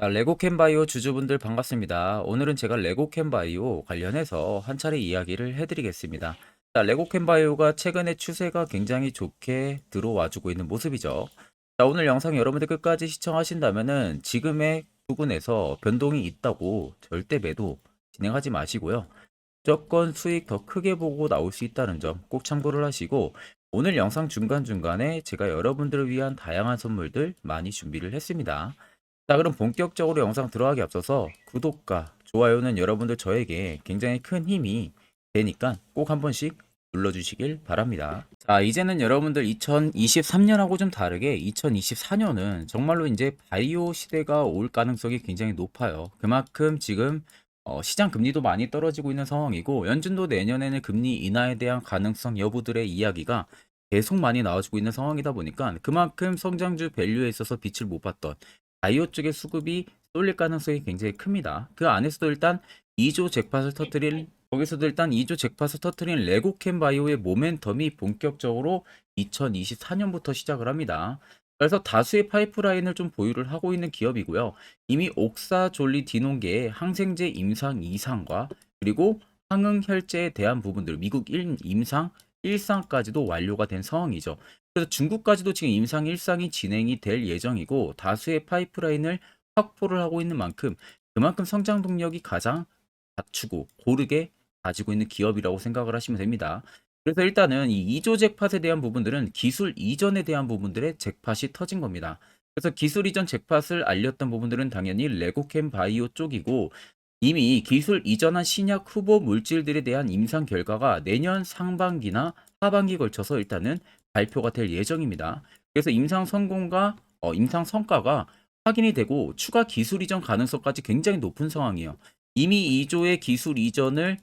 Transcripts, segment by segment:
자, 레고캔바이오 주주분들 반갑습니다. 오늘은 제가 레고캔바이오 관련해서 한 차례 이야기를 해드리겠습니다. 자, 레고캔바이오가 최근에 추세가 굉장히 좋게 들어와주고 있는 모습이죠. 자, 오늘 영상 여러분들 끝까지 시청하신다면은 지금의 부분에서 변동이 있다고 절대 매도 진행하지 마시고요. 무조건 수익 더 크게 보고 나올 수 있다는 점 꼭 참고를 하시고, 오늘 영상 중간중간에 제가 여러분들을 위한 다양한 선물들 많이 준비를 했습니다. 자, 그럼 본격적으로 영상 들어가기 앞서서 구독과 좋아요는 여러분들 저에게 굉장히 큰 힘이 되니까 꼭 한 번씩 눌러주시길 바랍니다. 자, 이제는 여러분들 2023년하고 좀 다르게 2024년은 정말로 이제 바이오 시대가 올 가능성이 굉장히 높아요. 그만큼 지금 시장 금리도 많이 떨어지고 있는 상황이고, 연준도 내년에는 금리 인하에 대한 가능성 여부들의 이야기가 계속 많이 나와주고 있는 상황이다 보니까 그만큼 성장주 밸류에 있어서 빛을 못 봤던 바이오 쪽의 수급이 쏠릴 가능성이 굉장히 큽니다. 그 안에서도 일단 2조 잭팟을 터뜨릴 거기서도 일단 2조 잭팟을 터뜨린 레고캠 바이오의 모멘텀이 본격적으로 2024년부터 시작을 합니다. 그래서 다수의 파이프라인을 좀 보유를 하고 있는 기업이고요. 이미 옥사 졸리 디논계의 항생제 임상 2상과 그리고 항응혈제에 대한 부분들 미국 임상 1상까지도 완료가 된 상황이죠. 그래서 중국까지도 지금 임상 1상이 진행이 될 예정이고, 다수의 파이프라인을 확보를 하고 있는 만큼 그만큼 성장 동력이 가장 갖추고 고르게 가지고 있는 기업이라고 생각을 하시면 됩니다. 그래서 일단은 이 2조 잭팟에 대한 부분들은 기술 이전에 대한 부분들의 잭팟이 터진 겁니다. 그래서 기술 이전 잭팟을 알렸던 부분들은 당연히 레고캠 바이오 쪽이고, 이미 기술 이전한 신약 후보 물질들에 대한 임상 결과가 내년 상반기나 하반기에 걸쳐서 일단은 발표가 될 예정입니다. 그래서 임상 성공과 임상 성과가 확인이 되고 추가 기술 이전 가능성까지 굉장히 높은 상황이에요. 이미 2조의 기술 이전을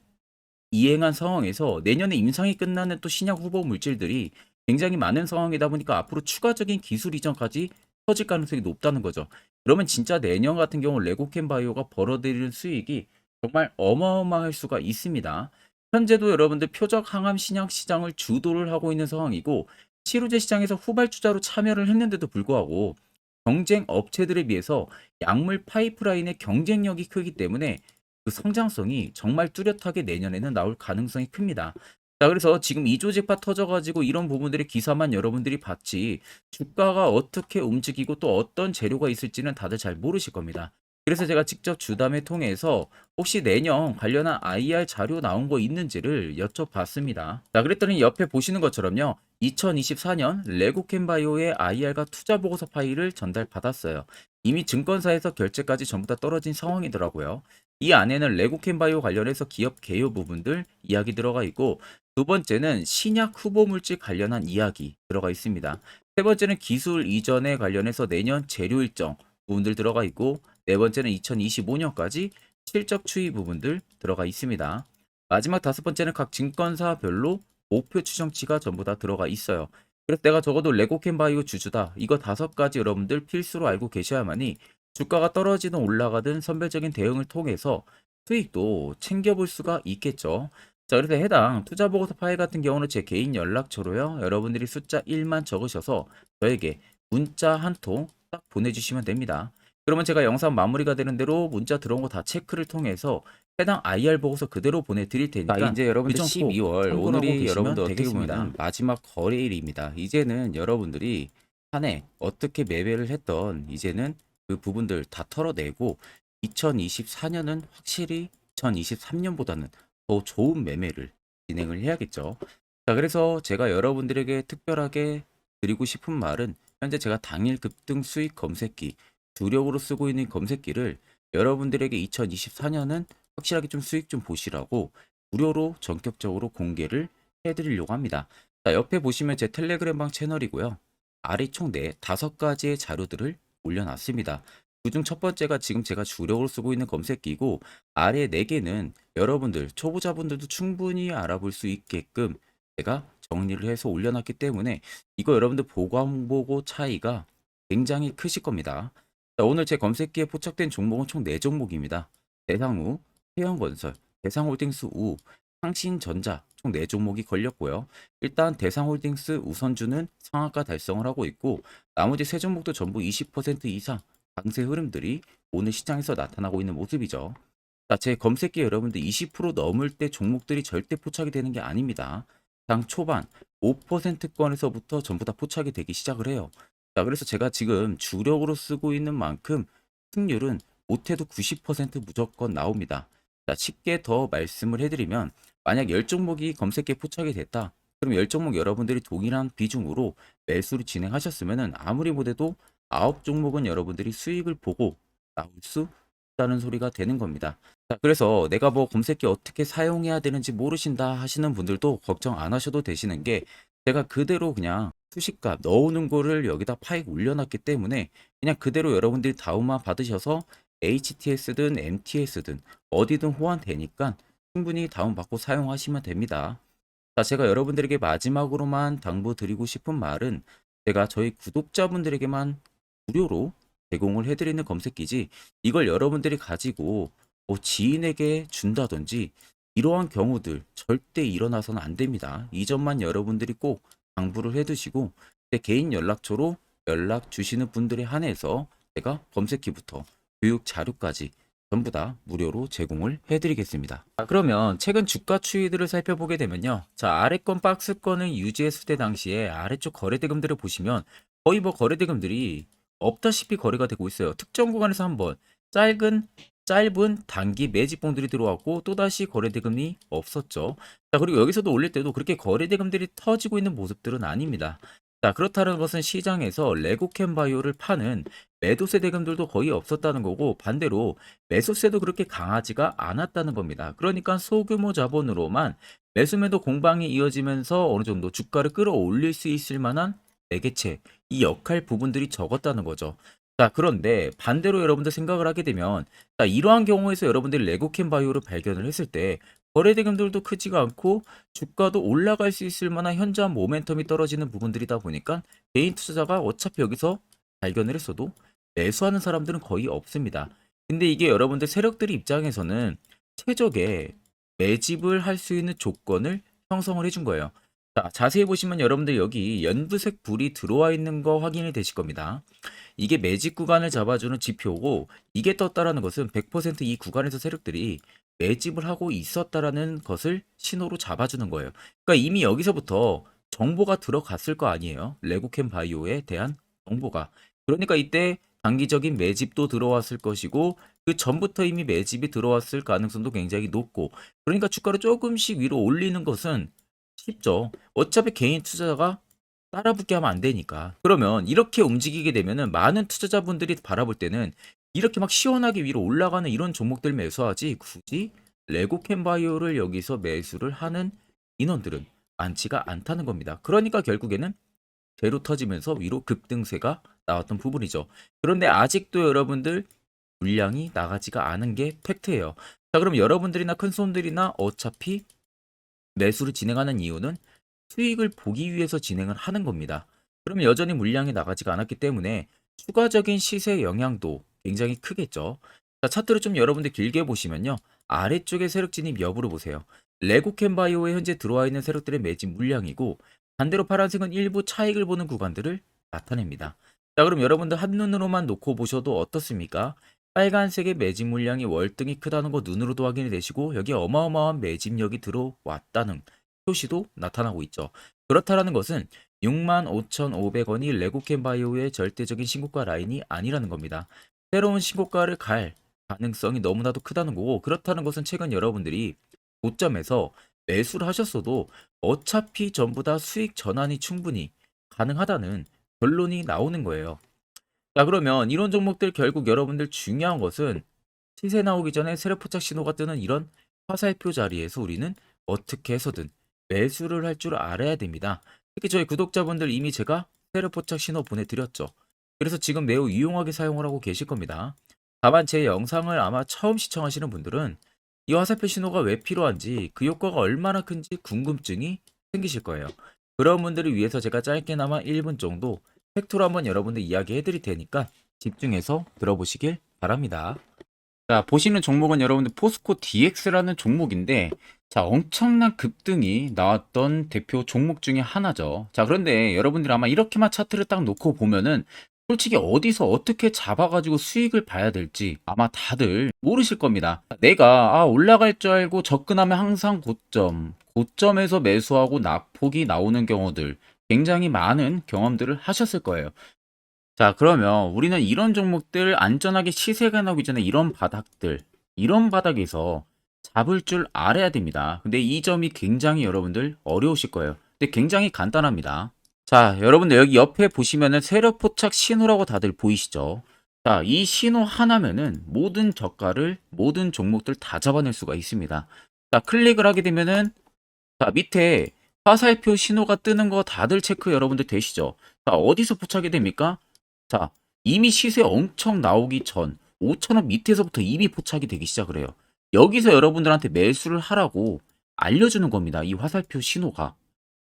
이행한 상황에서 내년에 임상이 끝나는 또 신약 후보 물질들이 굉장히 많은 상황이다 보니까 앞으로 추가적인 기술 이전까지 터질 가능성이 높다는 거죠. 그러면 진짜 내년 같은 경우 레고캠 바이오가 벌어들이는 수익이 정말 어마어마할 수가 있습니다. 현재도 여러분들 표적 항암 신약 시장을 주도를 하고 있는 상황이고, 치료제 시장에서 후발주자로 참여를 했는데도 불구하고 경쟁 업체들에 비해서 약물 파이프라인의 경쟁력이 크기 때문에 그 성장성이 정말 뚜렷하게 내년에는 나올 가능성이 큽니다. 자, 그래서 지금 이조 잭팟 터져가지고 이런 부분들의 기사만 여러분들이 봤지, 주가가 어떻게 움직이고 또 어떤 재료가 있을지는 다들 잘 모르실 겁니다. 그래서 제가 직접 주담회 통해서 혹시 내년 관련한 IR 자료 나온 거 있는지를 여쭤봤습니다. 자, 그랬더니 옆에 보시는 것처럼요, 2024년 레고캠바이오의 IR과 투자 보고서 파일을 전달받았어요. 이미 증권사에서 결제까지 전부 다 떨어진 상황이더라고요. 이 안에는 레고캠바이오 관련해서 기업 개요 부분들 이야기 들어가 있고, 두 번째는 신약 후보 물질 관련한 이야기 들어가 있습니다. 세 번째는 기술 이전에 관련해서 내년 재료 일정 부분들 들어가 있고, 네 번째는 2025년까지 실적 추이 부분들 들어가 있습니다. 마지막 다섯 번째는 각 증권사별로 목표 추정치가 전부 다 들어가 있어요. 그래서 내가 적어도 레고캠바이오 주주다, 이거 다섯 가지 여러분들 필수로 알고 계셔야만이 주가가 떨어지든 올라가든 선별적인 대응을 통해서 수익도 챙겨볼 수가 있겠죠. 자, 그래서 해당 투자 보고서 파일 같은 경우는 제 개인 연락처로요, 여러분들이 숫자 1만 적으셔서 저에게 문자 한 통 딱 보내주시면 됩니다. 그러면 제가 영상 마무리가 되는 대로 문자 들어온 거 다 체크를 통해서 해당 IR 보고서 그대로 보내드릴 자, 그 이제 점 여러분들 꼭 12월 참고를 하고 오늘이 계시면 여러분들 어떻게 되겠습니다. 보면은 마지막 거래일입니다. 이제는 여러분들이 한 해 어떻게 매매를 했던 이제는 그 부분들 다 털어내고 2024년은 확실히 2023년보다는 더 좋은 매매를 진행을 해야겠죠. 자, 그래서 제가 여러분들에게 특별하게 드리고 싶은 말은, 현재 제가 당일 급등 수익 검색기 주력으로 쓰고 있는 검색기를 여러분들에게 2024년은 확실하게 좀 수익 좀 보시라고 무료로 전격적으로 공개를 해드리려고 합니다. 자, 옆에 보시면 제 텔레그램방 채널이고요. 아래 총 5가지의 자료들을 올려놨습니다. 그중 첫 번째가 지금 제가 주력으로 쓰고 있는 검색기고, 아래 4개는 여러분들 초보자분들도 충분히 알아볼 수 있게끔 제가 정리를 해서 올려놨기 때문에 이거 여러분들 보고 안 보고 차이가 굉장히 크실 겁니다. 자, 오늘 제 검색기에 포착된 종목은 총 4종목입니다. 대상우, 태영건설, 대상홀딩스 우, 상신전자 총 4종목이 걸렸고요. 일단 대상홀딩스 우선주는 상한가 달성을 하고 있고, 나머지 3종목도 전부 20% 이상 강세 흐름들이 오늘 시장에서 나타나고 있는 모습이죠. 자, 제 검색기에 여러분들 20% 넘을 때 종목들이 절대 포착이 되는 게 아닙니다. 장 초반 5%권에서부터 전부 다 포착이 되기 시작을 해요. 자, 그래서 제가 지금 주력으로 쓰고 있는 만큼 승률은 못해도 90% 무조건 나옵니다. 자, 쉽게 더 말씀을 해드리면 만약 10종목이 검색기에 포착이 됐다. 그럼 10종목 여러분들이 동일한 비중으로 매수를 진행하셨으면 아무리 못해도 9종목은 여러분들이 수익을 보고 나올 수 있다는 소리가 되는 겁니다. 자, 그래서 내가 뭐 검색기 어떻게 사용해야 되는지 모르신다 하시는 분들도 걱정 안 하셔도 되시는 게 제가 그대로 그냥 수식값 넣어놓은 거를 여기다 파익 올려놨기 때문에 그냥 그대로 여러분들이 다운만 받으셔서 HTS든 MTS든 어디든 호환되니까 충분히 다운받고 사용하시면 됩니다. 자, 제가 여러분들에게 마지막으로만 당부드리고 싶은 말은 제가 저희 구독자분들에게만 무료로 제공을 해드리는 검색기지 이걸 여러분들이 가지고 뭐 지인에게 준다든지 이러한 경우들 절대 일어나서는 안 됩니다. 이 점만 여러분들이 꼭 당부를 해두시고 제 개인 연락처로 연락 주시는 분들에 한해서 제가 검색기부터 교육 자료까지 전부 다 무료로 제공을 해드리겠습니다. 자, 그러면 최근 주가 추이들을 살펴보게 되면요. 자, 아래권 박스권을 유지했을 때 당시에 아래쪽 거래대금들을 보시면 거의 뭐 거래대금들이 없다시피 거래가 되고 있어요. 특정 구간에서 한번 짧은 단기 매집봉들이 들어왔고 또다시 거래대금이 없었죠. 자, 그리고 여기서도 올릴 때도 그렇게 거래대금들이 터지고 있는 모습들은 아닙니다. 자, 그렇다는 것은 시장에서 레고캠바이오를 파는 매도세 대금들도 거의 없었다는 거고 반대로 매수세도 그렇게 강하지가 않았다는 겁니다. 그러니까 소규모 자본으로만 매수매도 공방이 이어지면서 어느 정도 주가를 끌어올릴 수 있을 만한 매개체, 이 역할 부분들이 적었다는 거죠. 자, 그런데 반대로 여러분들 생각을 하게 되면 자, 이러한 경우에서 여러분들이 레고캠 바이오를 발견을 했을 때 거래 대금들도 크지가 않고 주가도 올라갈 수 있을 만한 현저한 모멘텀이 떨어지는 부분들이다 보니까 개인 투자자가 어차피 여기서 발견을 했어도 매수하는 사람들은 거의 없습니다. 근데 이게 여러분들 세력들 입장에서는 최적의 매집을 할 수 있는 조건을 형성을 해준 거예요. 자, 자세히 보시면 여러분들 여기 연두색 불이 들어와 있는 거 확인이 되실 겁니다. 이게 매집 구간을 잡아주는 지표고 이게 떴다라는 것은 100%이 구간에서 세력들이 매집을 하고 있었다라는 것을 신호로 잡아주는 거예요. 그러니까 이미 여기서부터 정보가 들어갔을 거 아니에요. 레고캠 바이오에 대한 정보가. 그러니까 이때 단기적인 매집도 들어왔을 것이고 그 전부터 이미 매집이 들어왔을 가능성도 굉장히 높고 그러니까 주가를 조금씩 위로 올리는 것은 쉽죠. 어차피 개인 투자자가 따라붙게 하면 안 되니까. 그러면 이렇게 움직이게 되면은 많은 투자자분들이 바라볼 때는 이렇게 막 시원하게 위로 올라가는 이런 종목들 매수하지 굳이 레고캠바이오를 여기서 매수를 하는 인원들은 많지가 않다는 겁니다. 그러니까 결국에는 제로 터지면서 위로 급등세가 나왔던 부분이죠. 그런데 아직도 여러분들 물량이 나가지가 않은 게 팩트예요. 자, 그럼 여러분들이나 큰 손들이나 어차피 매수를 진행하는 이유는 수익을 보기 위해서 진행을 하는 겁니다. 그러면 여전히 물량이 나가지가 않았기 때문에 추가적인 시세 영향도 굉장히 크겠죠. 자, 차트를 좀 여러분들 길게 보시면요. 아래쪽의 세력 진입 여부를 보세요. 레고캠바이오에 현재 들어와 있는 세력들의 매집 물량이고 반대로 파란색은 일부 차익을 보는 구간들을 나타냅니다. 자, 그럼 여러분들 한눈으로만 놓고 보셔도 어떻습니까? 빨간색의 매집 물량이 월등히 크다는 거 눈으로도 확인이 되시고 여기 어마어마한 매집력이 들어왔다는 표시도 나타나고 있죠. 그렇다라는 것은 65,500원이 레고캠바이오의 절대적인 신고가 라인이 아니라는 겁니다. 새로운 신고가를 갈 가능성이 너무나도 크다는 거고 그렇다는 것은 최근 여러분들이 고점에서 매수를 하셨어도 어차피 전부 다 수익 전환이 충분히 가능하다는 결론이 나오는 거예요. 자, 그러면 이런 종목들 결국 여러분들 중요한 것은 시세 나오기 전에 세력 포착 신호가 뜨는 이런 화살표 자리에서 우리는 어떻게 해서든 매수를 할 줄 알아야 됩니다. 특히 저희 구독자분들 이미 제가 세력 포착 신호 보내드렸죠. 그래서 지금 매우 유용하게 사용을 하고 계실 겁니다. 다만 제 영상을 아마 처음 시청하시는 분들은 이 화살표 신호가 왜 필요한지 그 효과가 얼마나 큰지 궁금증이 생기실 거예요. 그런 분들을 위해서 제가 짧게나마 1분 정도 팩트로 한번 여러분들 이야기해 드릴 테니까 집중해서 들어보시길 바랍니다. 자, 보시는 종목은 여러분들 포스코 DX라는 종목인데, 자, 엄청난 급등이 나왔던 대표 종목 중에 하나죠. 자, 그런데 여러분들 아마 이렇게만 차트를 딱 놓고 보면은 솔직히 어디서 어떻게 잡아가지고 수익을 봐야 될지 아마 다들 모르실 겁니다. 내가 올라갈 줄 알고 접근하면 항상 고점에서 매수하고 낙폭이 나오는 경우들 굉장히 많은 경험들을 하셨을 거예요. 자, 그러면 우리는 이런 종목들 안전하게 시세가 나오기 전에 이런 바닥에서 잡을 줄 알아야 됩니다. 근데 이 점이 굉장히 여러분들 어려우실 거예요. 근데 굉장히 간단합니다. 자, 여러분들 여기 옆에 보시면은 세력 포착 신호라고 다들 보이시죠? 자, 이 신호 하나면은 모든 저가를 모든 종목들 다 잡아낼 수가 있습니다. 자, 클릭을 하게 되면은 자, 밑에 화살표 신호가 뜨는 거 다들 체크 여러분들 되시죠? 자, 어디서 포착이 됩니까? 자, 이미 시세 엄청 나오기 전 5,000원 밑에서부터 이미 포착이 되기 시작을 해요. 여기서 여러분들한테 매수를 하라고 알려주는 겁니다. 이 화살표 신호가.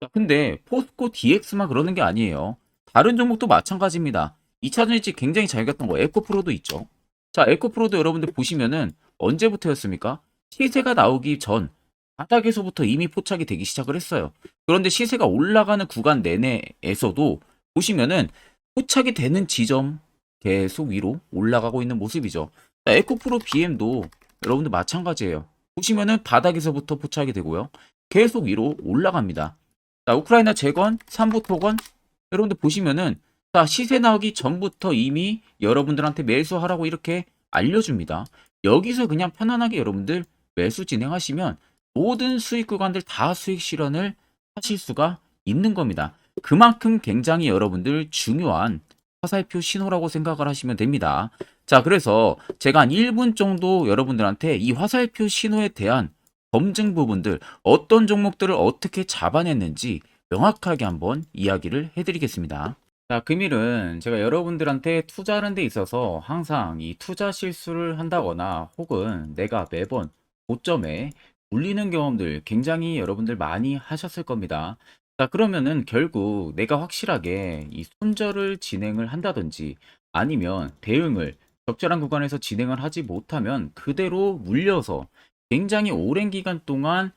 자, 근데 포스코 DX만 그러는 게 아니에요. 다른 종목도 마찬가지입니다. 2차전 일찍 굉장히 잘 갔던 거 에코프로도 있죠. 자, 에코프로도 여러분들 보시면은 언제부터였습니까? 시세가 나오기 전 바닥에서부터 이미 포착이 되기 시작을 했어요. 그런데 시세가 올라가는 구간 내내에서도 보시면은 포착이 되는 지점 계속 위로 올라가고 있는 모습이죠. 자, 에코프로 BM도 여러분들 마찬가지예요. 보시면은 바닥에서부터 포착이 되고요. 계속 위로 올라갑니다. 자, 우크라이나 재건, 삼부 토건 여러분들 보시면은 자, 시세 나오기 전부터 이미 여러분들한테 매수하라고 이렇게 알려줍니다. 여기서 그냥 편안하게 여러분들 매수 진행하시면 모든 수익 구간들 다 수익 실현을 하실 수가 있는 겁니다. 그만큼 굉장히 여러분들 중요한 화살표 신호라고 생각을 하시면 됩니다. 자, 그래서 제가 한 1분 정도 여러분들한테 이 화살표 신호에 대한 검증 부분들, 어떤 종목들을 어떻게 잡아냈는지 명확하게 한번 이야기를 해드리겠습니다. 자, 금일은 제가 여러분들한테 투자하는 데 있어서 항상 이 투자 실수를 한다거나 혹은 내가 매번 고점에 물리는 경험들 굉장히 여러분들 많이 하셨을 겁니다. 자, 그러면은 결국 내가 확실하게 이 손절을 진행을 한다든지 아니면 대응을 적절한 구간에서 진행을 하지 못하면 그대로 물려서 굉장히 오랜 기간 동안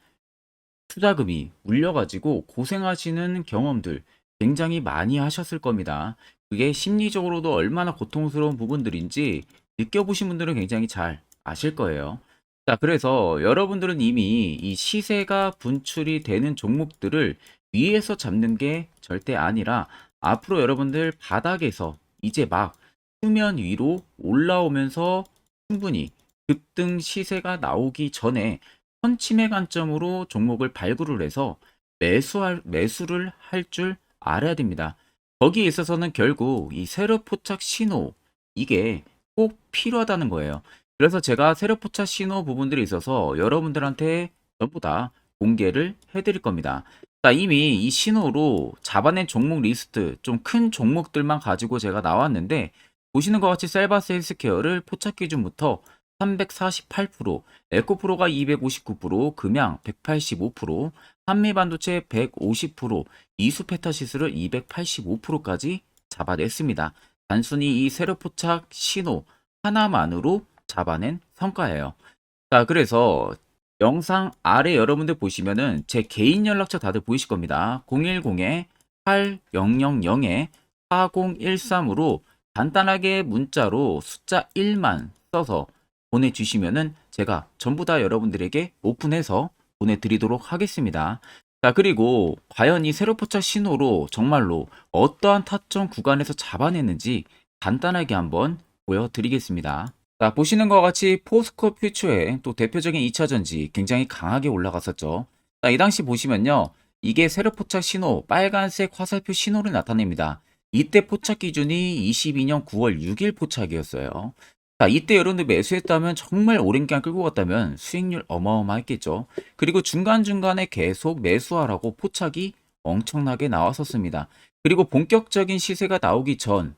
투자금이 물려가지고 고생하시는 경험들 굉장히 많이 하셨을 겁니다. 그게 심리적으로도 얼마나 고통스러운 부분들인지 느껴보신 분들은 굉장히 잘 아실 거예요. 자, 그래서 여러분들은 이미 이 시세가 분출이 되는 종목들을 위에서 잡는 게 절대 아니라 앞으로 여러분들 바닥에서 이제 막 수면 위로 올라오면서 충분히 급등 시세가 나오기 전에 선침해 관점으로 종목을 발굴을 해서 매수를 할 줄 알아야 됩니다. 거기에 있어서는 결국 이 세력 포착 신호 이게 꼭 필요하다는 거예요. 그래서 제가 세력 포착 신호 부분들이 있어서 여러분들한테 전부 다 공개를 해드릴 겁니다. 자, 이미 이 신호로 잡아낸 종목 리스트 좀 큰 종목들만 가지고 제가 나왔는데 보시는 것 같이 셀바스 헬스케어를 포착 기준부터 348%, 에코프로가 259%, 금양 185%, 한미반도체 150%, 이수페타시스를 285%까지 잡아냈습니다. 단순히 이 세력포착 신호 하나만으로 잡아낸 성과예요. 자, 그래서 영상 아래 여러분들 보시면은 제 개인 연락처 다들 보이실 겁니다. 010-8000-4013으로 간단하게 문자로 숫자 1만 써서 보내주시면은 제가 전부 다 여러분들에게 오픈해서 보내드리도록 하겠습니다. 자, 그리고 과연 이 세로포착 신호로 정말로 어떠한 타점 구간에서 잡아냈는지 간단하게 한번 보여드리겠습니다. 자, 보시는 것과 같이 포스코 퓨처의 또 대표적인 2차전지 굉장히 강하게 올라갔었죠. 자, 이 당시 보시면요. 이게 세력포착 신호, 빨간색 화살표 신호를 나타냅니다. 이때 포착 기준이 22년 9월 6일 포착이었어요. 자, 이때 여러분들 매수했다면 정말 오랜 기간 끌고 갔다면 수익률 어마어마했겠죠. 그리고 중간중간에 계속 매수하라고 포착이 엄청나게 나왔었습니다. 그리고 본격적인 시세가 나오기 전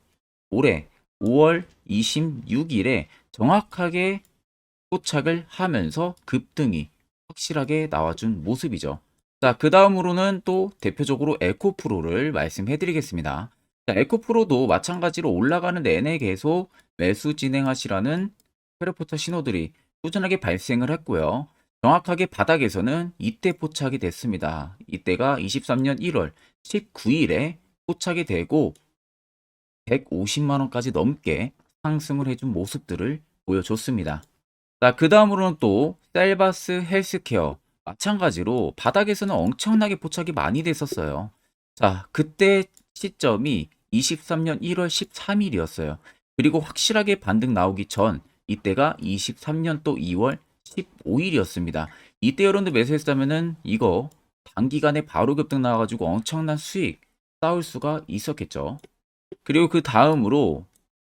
올해 5월 26일에 정확하게 포착을 하면서 급등이 확실하게 나와준 모습이죠. 자, 그 다음으로는 또 대표적으로 에코프로를 말씀해 드리겠습니다. 자, 에코프로도 마찬가지로 올라가는 내내 계속 매수 진행하시라는 페르포터 신호들이 꾸준하게 발생을 했고요. 정확하게 바닥에서는 이때 포착이 됐습니다. 이때가 23년 1월 19일에 포착이 되고 150만 원까지 넘게 상승을 해준 모습들을 보여줬습니다. 자, 그 다음으로는 또 셀바스 헬스케어 마찬가지로 바닥에서는 엄청나게 포착이 많이 됐었어요. 자, 그때 시점이 23년 1월 13일이었어요. 그리고 확실하게 반등 나오기 전 이때가 23년 또 2월 15일이었습니다. 이때 여러분들 매수했다면은 이거 단기간에 바로 급등 나와가지고 엄청난 수익 쌓을 수가 있었겠죠. 그리고 그 다음으로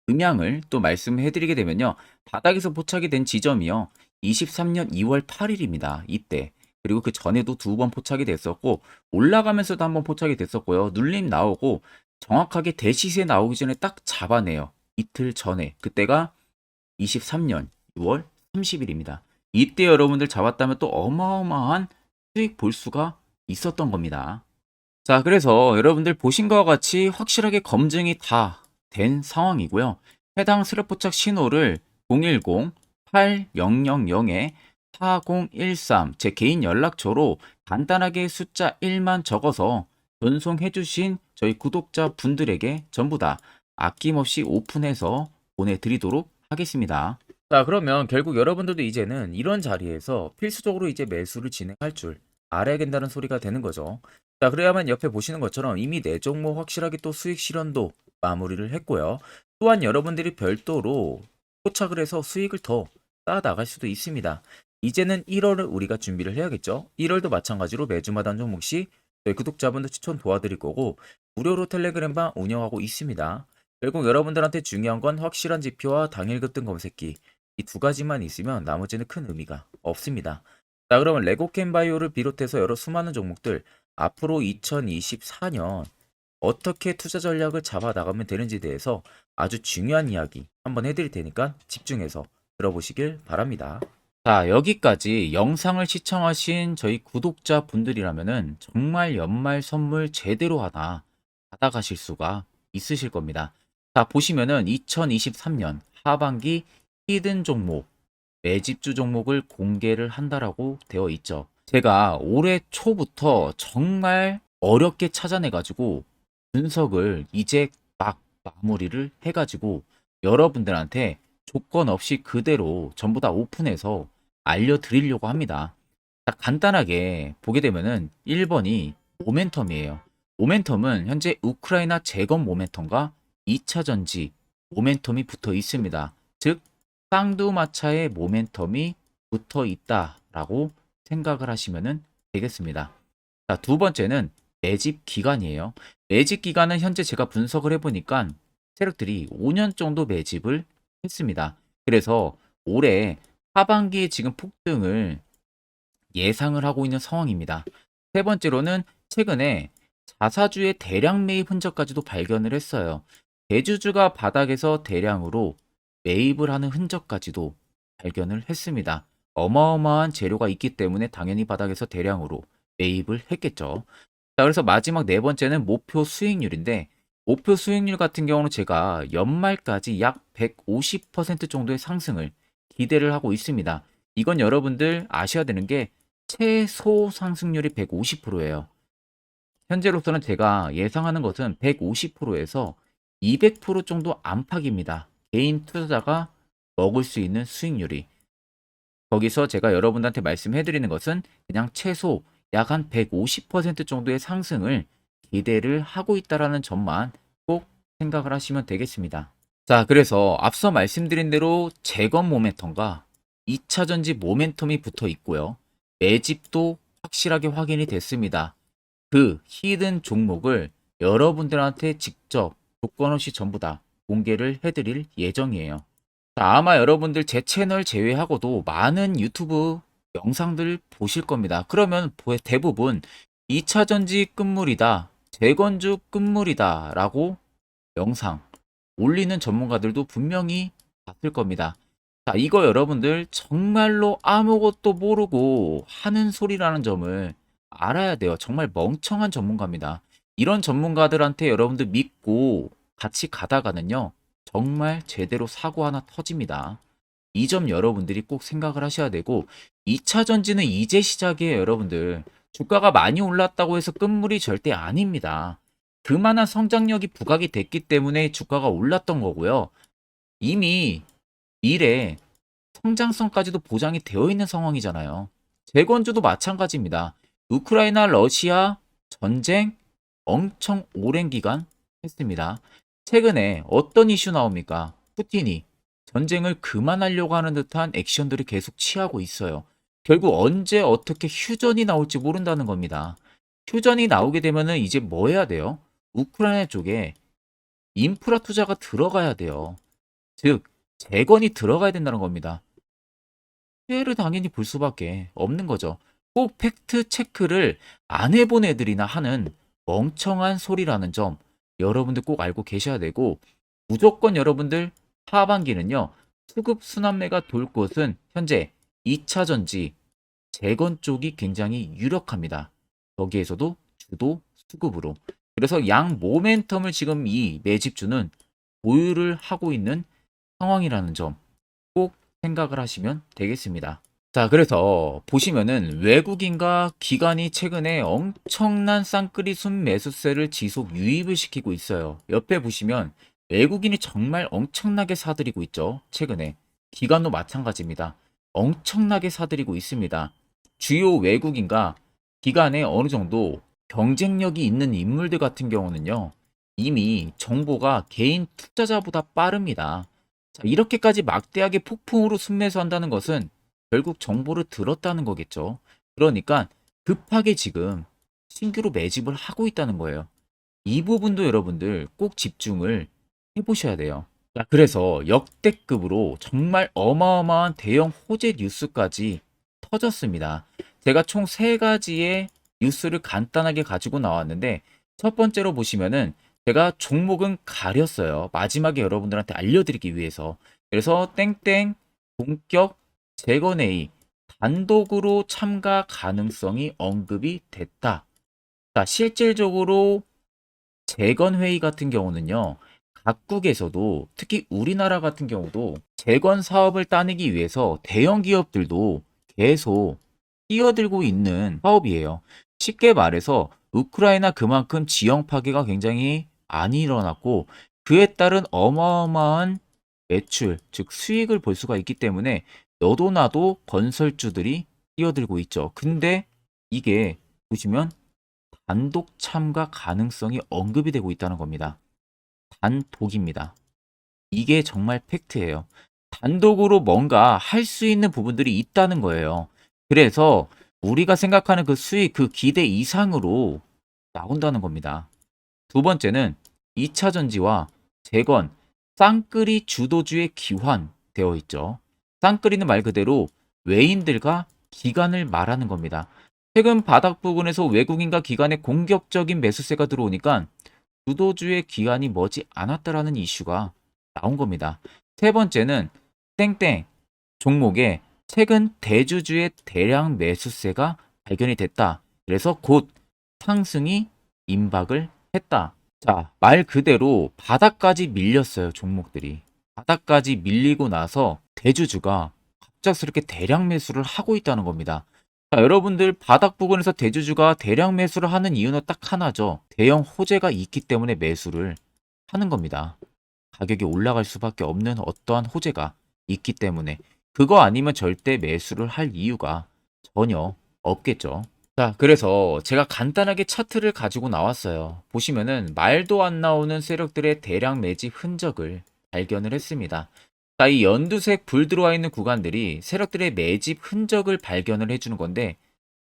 음향을 또 말씀해 드리게 되면요. 바닥에서 포착이 된 지점이요. 23년 2월 8일입니다. 이때. 그리고 그 전에도 두 번 포착이 됐었고 올라가면서도 한번 포착이 됐었고요. 눌림 나오고 정확하게 대시세 나오기 전에 딱 잡아내요. 이틀 전에. 그때가 23년 6월 30일입니다. 이때 여러분들 잡았다면 또 어마어마한 수익 볼 수가 있었던 겁니다. 자, 그래서 여러분들 보신 것과 같이 확실하게 검증이 다 된 상황이고요. 해당 스랩 포착 신호를 010-8000-4013 제 개인 연락처로 간단하게 숫자 1만 적어서 전송해 주신 저희 구독자 분들에게 전부 다 아낌없이 오픈해서 보내드리도록 하겠습니다. 자, 그러면 결국 여러분들도 이제는 이런 자리에서 필수적으로 이제 매수를 진행할 줄 알아야 된다는 소리가 되는 거죠. 자, 그래야만 옆에 보시는 것처럼 이미 내 종목 확실하게 또 수익 실현도 마무리를 했고요. 또한 여러분들이 별도로 포착을 해서 수익을 더 쌓아 나갈 수도 있습니다. 이제는 1월을 우리가 준비를 해야겠죠. 1월도 마찬가지로 매주마다 한 종목씩 저희 구독자분들 추천 도와드릴 거고 무료로 텔레그램방 운영하고 있습니다. 결국 여러분들한테 중요한 건 확실한 지표와 당일 급등 검색기 이 두 가지만 있으면 나머지는 큰 의미가 없습니다. 자, 그러면 레고캠바이오를 비롯해서 여러 수많은 종목들 앞으로 2024년 어떻게 투자 전략을 잡아 나가면 되는지에 대해서 아주 중요한 이야기 한번 해드릴 테니까 집중해서 들어보시길 바랍니다. 자, 여기까지 영상을 시청하신 저희 구독자 분들이라면은 정말 연말 선물 제대로 하나 받아가실 수가 있으실 겁니다. 자, 보시면은 2023년 하반기 히든 종목, 매집주 종목을 공개를 한다라고 되어 있죠. 제가 올해 초부터 정말 어렵게 찾아내가지고 분석을 이제 막 마무리를 해가지고 여러분들한테 조건 없이 그대로 전부 다 오픈해서 알려드리려고 합니다. 딱 간단하게 보게 되면은 1번이 모멘텀이에요. 모멘텀은 현재 우크라이나 재건 모멘텀과 2차 전지 모멘텀이 붙어 있습니다. 즉 쌍두마차의 모멘텀이 붙어 있다라고 생각을 하시면 되겠습니다. 자, 두 번째는 매집 기간이에요. 매집 기간은 현재 제가 분석을 해보니까 세력들이 5년 정도 매집을 했습니다. 그래서 올해 하반기에 지금 폭등을 예상을 하고 있는 상황입니다. 세 번째로는 최근에 자사주의 대량 매입 흔적까지도 발견을 했어요. 대주주가 바닥에서 대량으로 매입을 하는 흔적까지도 발견을 했습니다. 어마어마한 재료가 있기 때문에 당연히 바닥에서 대량으로 매입을 했겠죠. 자, 그래서 마지막 네 번째는 목표 수익률인데 목표 수익률 같은 경우는 제가 연말까지 약 150% 정도의 상승을 기대를 하고 있습니다. 이건 여러분들 아셔야 되는 게 최소 상승률이 150%예요. 현재로서는 제가 예상하는 것은 150%에서 200% 정도 안팎입니다. 개인 투자자가 먹을 수 있는 수익률이. 거기서 제가 여러분들한테 말씀해 드리는 것은 그냥 최소 약 한 150% 정도의 상승을 기대를 하고 있다라는 점만 꼭 생각을 하시면 되겠습니다. 자, 그래서 앞서 말씀드린 대로 재건 모멘텀과 2차 전지 모멘텀이 붙어 있고요. 매집도 확실하게 확인이 됐습니다. 그 히든 종목을 여러분들한테 직접 조건 없이 전부 다 공개를 해드릴 예정이에요. 자, 아마 여러분들 제 채널 제외하고도 많은 유튜브 영상들 보실 겁니다. 그러면 대부분 2차 전지 끝물이다, 재건주 끝물이다 라고 영상 올리는 전문가들도 분명히 봤을 겁니다. 자, 이거 여러분들 정말로 아무것도 모르고 하는 소리라는 점을 알아야 돼요. 정말 멍청한 전문가입니다. 이런 전문가들한테 여러분들 믿고 같이 가다가는요, 정말 제대로 사고 하나 터집니다. 이 점 여러분들이 꼭 생각을 하셔야 되고 2차 전지는 이제 시작이에요, 여러분들. 주가가 많이 올랐다고 해서 끝물이 절대 아닙니다. 그만한 성장력이 부각이 됐기 때문에 주가가 올랐던 거고요. 이미 미래 성장성까지도 보장이 되어 있는 상황이잖아요. 재건주도 마찬가지입니다. 우크라이나 러시아 전쟁 엄청 오랜 기간 했습니다. 최근에 어떤 이슈 나옵니까? 푸틴이 전쟁을 그만하려고 하는 듯한 액션들을 계속 취하고 있어요. 결국 언제 어떻게 휴전이 나올지 모른다는 겁니다. 휴전이 나오게 되면은 이제 뭐 해야 돼요? 우크라이나 쪽에 인프라 투자가 들어가야 돼요. 즉, 재건이 들어가야 된다는 겁니다. 피해를 당연히 볼 수밖에 없는 거죠. 꼭 팩트 체크를 안 해본 애들이나 하는 멍청한 소리라는 점 여러분들 꼭 알고 계셔야 되고, 무조건 여러분들 하반기는요, 수급 순환매가 돌 곳은 현재 2차 전지, 재건 쪽이 굉장히 유력합니다. 거기에서도 주도 수급으로. 그래서 양 모멘텀을 지금 이 매집주는 보유를 하고 있는 상황이라는 점 꼭 생각을 하시면 되겠습니다. 자, 그래서 보시면은 외국인과 기관이 최근에 엄청난 쌍끌이 순매수세를 지속 유입을 시키고 있어요. 옆에 보시면 외국인이 정말 엄청나게 사들이고 있죠. 최근에. 기관도 마찬가지입니다. 엄청나게 사들이고 있습니다. 주요 외국인과 기관에 어느 정도 경쟁력이 있는 인물들 같은 경우는요, 이미 정보가 개인 투자자보다 빠릅니다. 자, 이렇게까지 막대하게 폭풍으로 순매수한다는 것은 결국 정보를 들었다는 거겠죠. 그러니까 급하게 지금 신규로 매집을 하고 있다는 거예요. 이 부분도 여러분들 꼭 집중을 해보셔야 돼요. 자, 그래서 역대급으로 정말 어마어마한 대형 호재 뉴스까지 터졌습니다. 제가 총 세 가지의 뉴스를 간단하게 가지고 나왔는데, 첫 번째로 보시면은 제가 종목은 가렸어요. 마지막에 여러분들한테 알려드리기 위해서. 그래서 땡땡 본격 재건회의 단독으로 참가 가능성이 언급이 됐다. 자, 실질적으로 재건회의 같은 경우는요, 각국에서도 특히 우리나라 같은 경우도 재건 사업을 따내기 위해서 대형 기업들도 계속 뛰어들고 있는 사업이에요. 쉽게 말해서 우크라이나 그만큼 지형 파괴가 굉장히 많이 일어났고, 그에 따른 어마어마한 매출, 즉 수익을 볼 수가 있기 때문에 너도 나도 건설주들이 뛰어들고 있죠. 근데 이게 보시면 단독 참가 가능성이 언급이 되고 있다는 겁니다. 단독입니다. 이게 정말 팩트예요. 단독으로 뭔가 할 수 있는 부분들이 있다는 거예요. 그래서 우리가 생각하는 그 수익, 그 기대 이상으로 나온다는 겁니다. 두 번째는 2차 전지와 재건, 쌍끌이 주도주의 기환되어 있죠. 쌍끌이는 말 그대로 외인들과 기관을 말하는 겁니다. 최근 바닥 부근에서 외국인과 기관의 공격적인 매수세가 들어오니까 주도주의 기관이 머지 않았다라는 이슈가 나온 겁니다. 세 번째는 땡땡 종목에 최근 대주주의 대량 매수세가 발견이 됐다. 그래서 곧 상승이 임박을 했다. 자, 말 그대로 바닥까지 밀렸어요, 종목들이. 바닥까지 밀리고 나서 대주주가 갑작스럽게 대량 매수를 하고 있다는 겁니다. 자, 여러분들 바닥 부근에서 대주주가 대량 매수를 하는 이유는 딱 하나죠. 대형 호재가 있기 때문에 매수를 하는 겁니다. 가격이 올라갈 수밖에 없는 어떠한 호재가 있기 때문에. 그거 아니면 절대 매수를 할 이유가 전혀 없겠죠. 자, 그래서 제가 간단하게 차트를 가지고 나왔어요. 보시면은 말도 안 나오는 세력들의 대량 매집 흔적을 발견을 했습니다. 자, 이 연두색 불 들어와 있는 구간들이 세력들의 매집 흔적을 발견을 해주는 건데,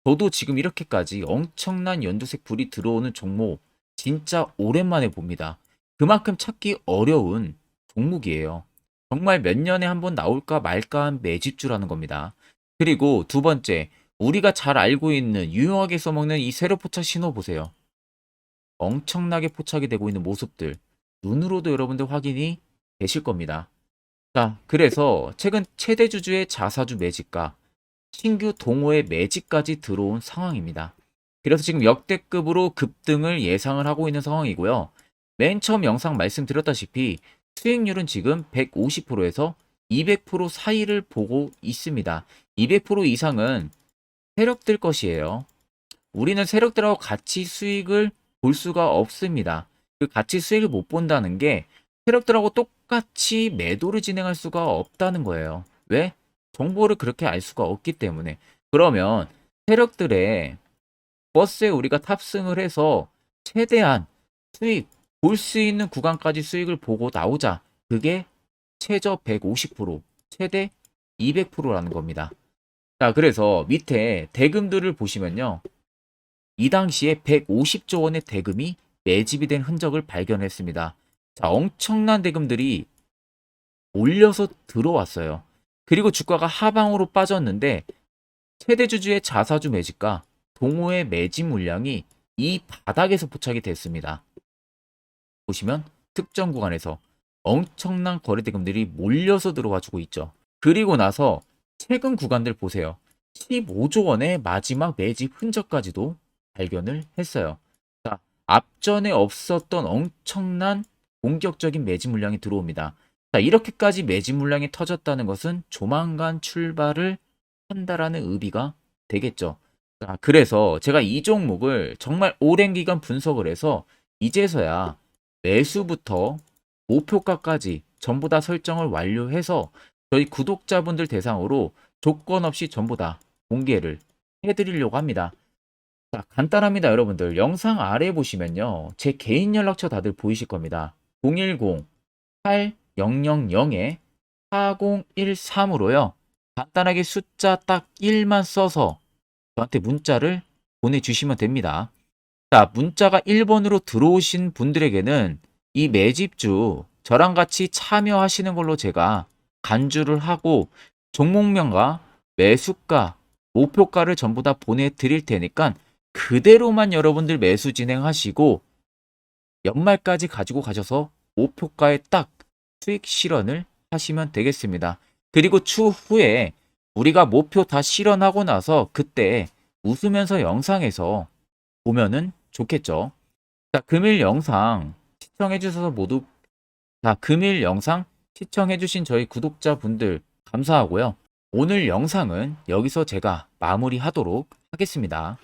저도 지금 이렇게까지 엄청난 연두색 불이 들어오는 종목 진짜 오랜만에 봅니다. 그만큼 찾기 어려운 종목이에요. 정말 몇 년에 한 번 나올까 말까 한 매집주라는 겁니다. 그리고 두 번째, 우리가 잘 알고 있는 유용하게 써먹는 이 세로 포착 신호 보세요. 엄청나게 포착이 되고 있는 모습들 눈으로도 여러분들 확인이 되실 겁니다. 자, 그래서 최근 최대 주주의 자사주 매집과 신규 동호회 매집까지 들어온 상황입니다. 그래서 지금 역대급으로 급등을 예상을 하고 있는 상황이고요. 맨 처음 영상 말씀드렸다시피 수익률은 지금 150%에서 200% 사이를 보고 있습니다. 200% 이상은 세력들 것이에요. 우리는 세력들하고 같이 수익을 볼 수가 없습니다. 그 같이 수익을 못 본다는 게 세력들하고 똑같이 매도를 진행할 수가 없다는 거예요. 왜? 정보를 그렇게 알 수가 없기 때문에. 그러면 세력들의 버스에 우리가 탑승을 해서 최대한 수익, 볼 수 있는 구간까지 수익을 보고 나오자. 그게 최저 150%, 최대 200%라는 겁니다. 자, 그래서 밑에 대금들을 보시면요. 이 당시에 150조 원의 대금이 매집이 된 흔적을 발견했습니다. 자, 엄청난 대금들이 몰려서 들어왔어요. 그리고 주가가 하방으로 빠졌는데 최대 주주의 자사주 매집과 동호회 매집 물량이 이 바닥에서 포착이 됐습니다. 보시면 특정 구간에서 엄청난 거래 대금들이 몰려서 들어와 주고 있죠. 그리고 나서 최근 구간들 보세요. 15조 원의 마지막 매집 흔적까지도 발견을 했어요. 자, 앞전에 없었던 엄청난 공격적인 매집 물량이 들어옵니다. 자, 이렇게까지 매집 물량이 터졌다는 것은 조만간 출발을 한다라는 의미가 되겠죠. 자, 그래서 제가 이 종목을 정말 오랜 기간 분석을 해서 이제서야 매수부터 목표가까지 전부 다 설정을 완료해서 저희 구독자분들 대상으로 조건 없이 전부 다 공개를 해드리려고 합니다. 자, 간단합니다, 여러분들. 영상 아래 보시면요. 제 개인 연락처 다들 보이실 겁니다. 010-8000-4013으로요. 간단하게 숫자 딱 1만 써서 저한테 문자를 보내주시면 됩니다. 자, 문자가 1번으로 들어오신 분들에게는 이 매집주 저랑 같이 참여하시는 걸로 제가 간주를 하고 종목명과 매수가, 목표가를 전부 다 보내드릴 테니까 그대로만 여러분들 매수 진행하시고 연말까지 가지고 가셔서 목표가에 딱 수익 실현을 하시면 되겠습니다. 그리고 추후에 우리가 목표 다 실현하고 나서 그때 웃으면서 영상에서 보면은 좋겠죠. 자, 금일 영상 시청해 주셔서 모두 금일 영상 시청해 주신 저희 구독자분들 감사하고요. 오늘 영상은 여기서 제가 마무리하도록 하겠습니다.